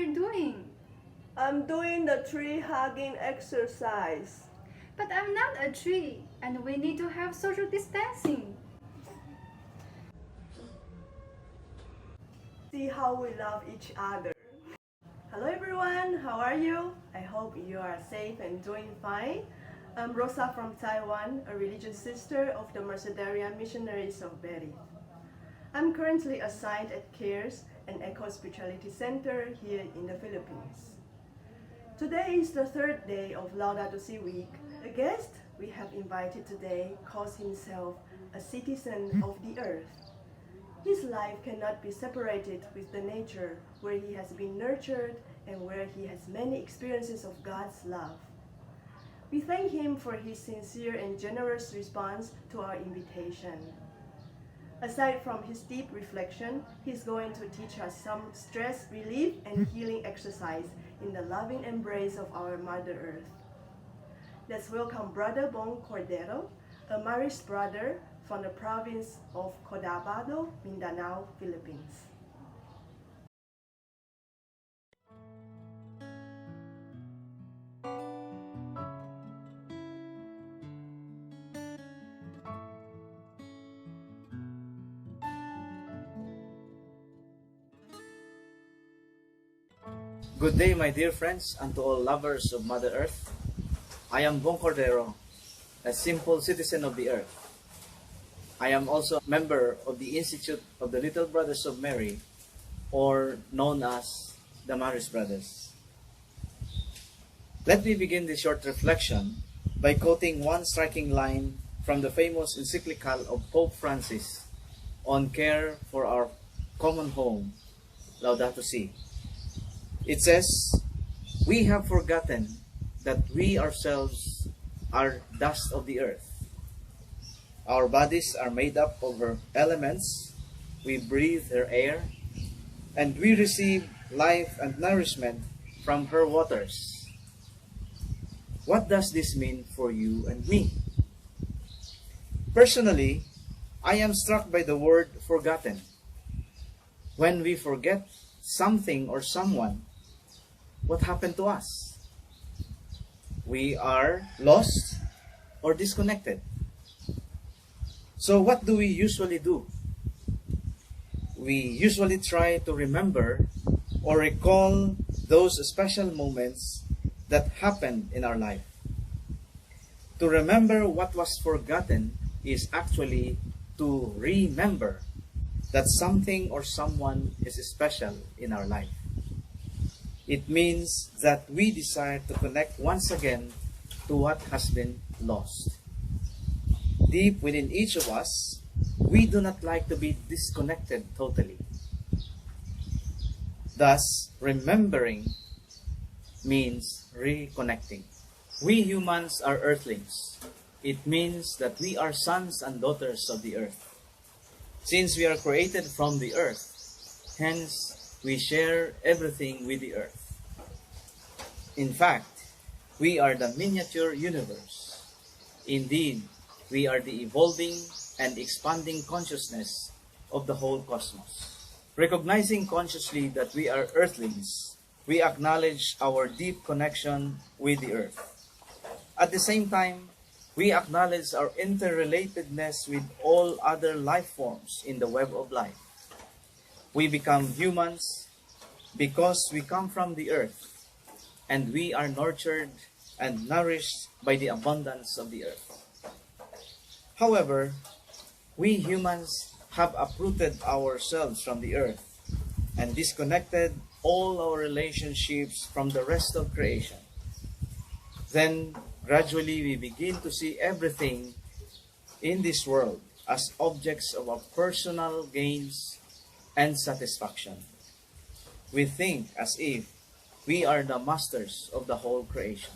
you doing? I'm doing the tree hugging exercise. But I'm not a tree, and we need to have social distancing. See how we love each other. Hello everyone, how are you? I hope you are safe and doing fine. I'm Rosa from Taiwan, a religious sister of the Mercedarian Missionaries of Beri. I'm currently assigned at CARES, an eco-spirituality center here in the Philippines. Today is the third day of Laudato Si week. The guest we have invited today calls himself a citizen of the earth. His life cannot be separated with the nature where he has been nurtured and where he has many experiences of God's love. We thank him for his sincere and generous response to our invitation. Aside from his deep reflection, he's going to teach us some stress relief and healing exercise in the loving embrace of our Mother Earth. Let's welcome Brother Bong Cordero, a Maris brother from the province of Cotabato, Mindanao, Philippines. Good day, my dear friends, and to all lovers of Mother Earth. I am Bong Cordero, a simple citizen of the earth. I am also a member of the Institute of the Little Brothers of Mary, or known as the Maris Brothers. Let me begin this short reflection by quoting one striking line from the famous encyclical of Pope Francis on care for our common home, Laudato Si. It says, "We have forgotten that we ourselves are dust of the earth. Our bodies are made up of her elements, we breathe her air, and we receive life and nourishment from her waters." What does this mean for you and me? Personally, I am struck by the word forgotten. When we forget something or someone, what happened to us? We are lost or disconnected. So what do we usually do? We usually try to remember or recall those special moments that happened in our life. To remember what was forgotten is actually to remember that something or someone is special in our life. It means that we desire to connect once again to what has been lost. Deep within each of us, we do not like to be disconnected totally. Thus, remembering means reconnecting. We humans are earthlings. It means that we are sons and daughters of the earth. Since we are created from the earth, hence we share everything with the earth. In fact, we are the miniature universe. Indeed, we are the evolving and expanding consciousness of the whole cosmos. Recognizing consciously that we are earthlings, we acknowledge our deep connection with the earth. At the same time, we acknowledge our interrelatedness with all other life forms in the web of life. We become humans because we come from the earth, and we are nurtured and nourished by the abundance of the earth. However, we humans have uprooted ourselves from the earth and disconnected all our relationships from the rest of creation. Then, gradually, we begin to see everything in this world as objects of our personal gains and satisfaction. We think as if we are the masters of the whole creation.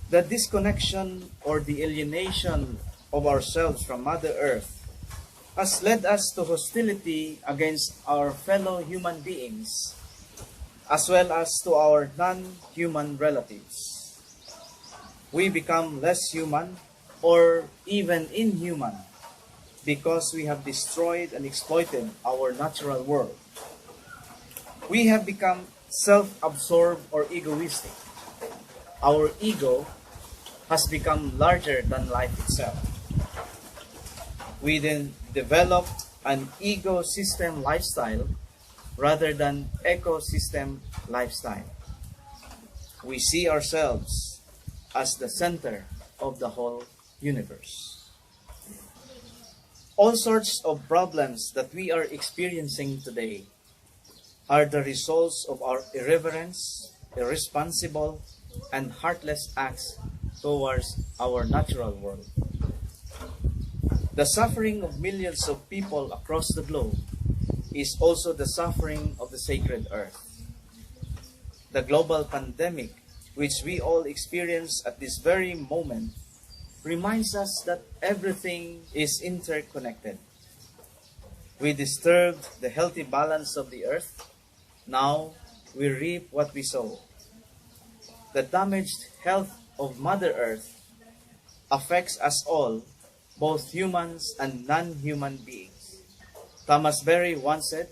The disconnection or the alienation of ourselves from Mother Earth has led us to hostility against our fellow human beings, as well as to our non-human relatives. We become less human or even inhuman because we have destroyed and exploited our natural world. We have become self-absorbed or egoistic. Our ego has become larger than life itself. We then develop an ecosystem lifestyle rather than ecosystem lifestyle. We see ourselves as the center of the whole universe. All sorts of problems that we are experiencing today are the results of our irreverence, irresponsible, and heartless acts towards our natural world. The suffering of millions of people across the globe is also the suffering of the sacred earth. The global pandemic, which we all experience at this very moment, reminds us that everything is interconnected. We disturbed the healthy balance of the earth. Now we reap what we sow. The damaged health of Mother Earth affects us all, both humans and non-human beings. Thomas Berry once said,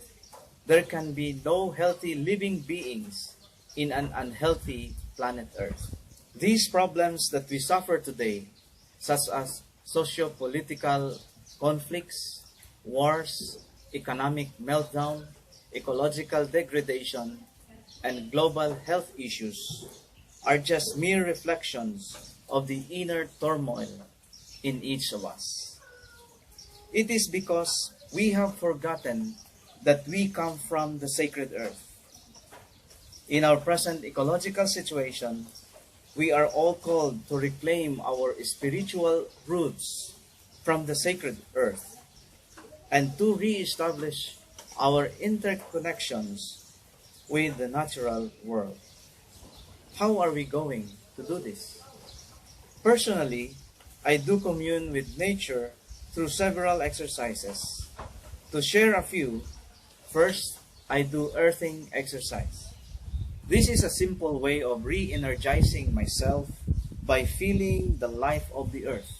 "There can be no healthy living beings in an unhealthy planet Earth." These problems that we suffer today, such as socio-political conflicts, wars, economic meltdown, ecological degradation, and global health issues, are just mere reflections of the inner turmoil in each of us. It is because we have forgotten that we come from the sacred earth. In our present ecological situation, we are all called to reclaim our spiritual roots from the sacred earth and to re-establish our interconnections with the natural world. How are we going to do this? Personally, I do commune with nature through several exercises. To share a few, first, I do earthing exercise. This is a simple way of re-energizing myself by feeling the life of the earth.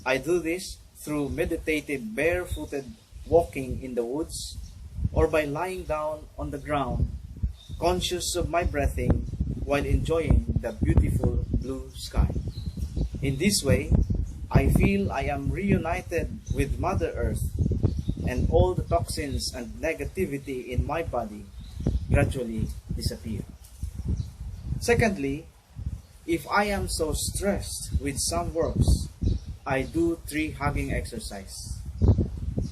I do this through meditative barefooted walking in the woods or by lying down on the ground, conscious of my breathing while enjoying the beautiful blue sky. In this way, I feel I am reunited with Mother Earth, and all the toxins and negativity in my body gradually disappear. Secondly, if I am so stressed with some works, I do tree hugging exercise.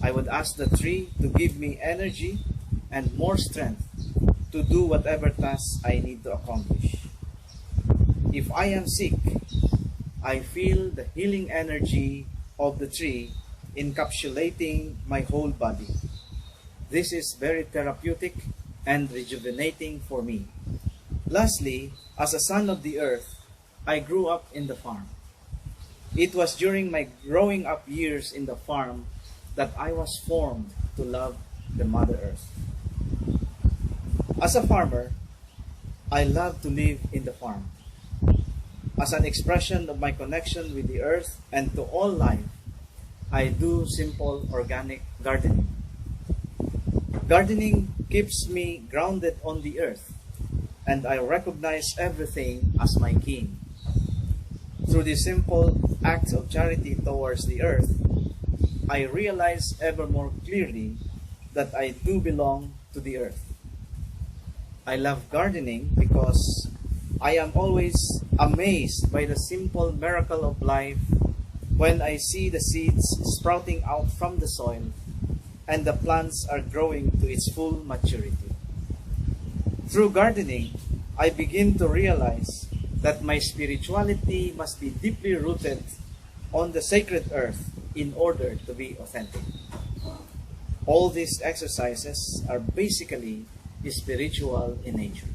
I would ask the tree to give me energy and more strength to do whatever tasks I need to accomplish. If I am sick, I feel the healing energy of the tree encapsulating my whole body. This is very therapeutic and rejuvenating for me. Lastly, as a son of the earth, I grew up in the farm. It was during my growing up years in the farm that I was formed to love the Mother Earth. As a farmer, I love to live in the farm. As an expression of my connection with the earth and to all life, I do simple organic gardening. Gardening keeps me grounded on the earth, and I recognize everything as my king. Through this simple act of charity towards the earth, I realize ever more clearly that I do belong to the earth. I love gardening because I am always amazed by the simple miracle of life when I see the seeds sprouting out from the soil and the plants are growing to its full maturity. Through gardening, I begin to realize that my spirituality must be deeply rooted on the sacred earth in order to be authentic. All these exercises are basically spiritual in nature.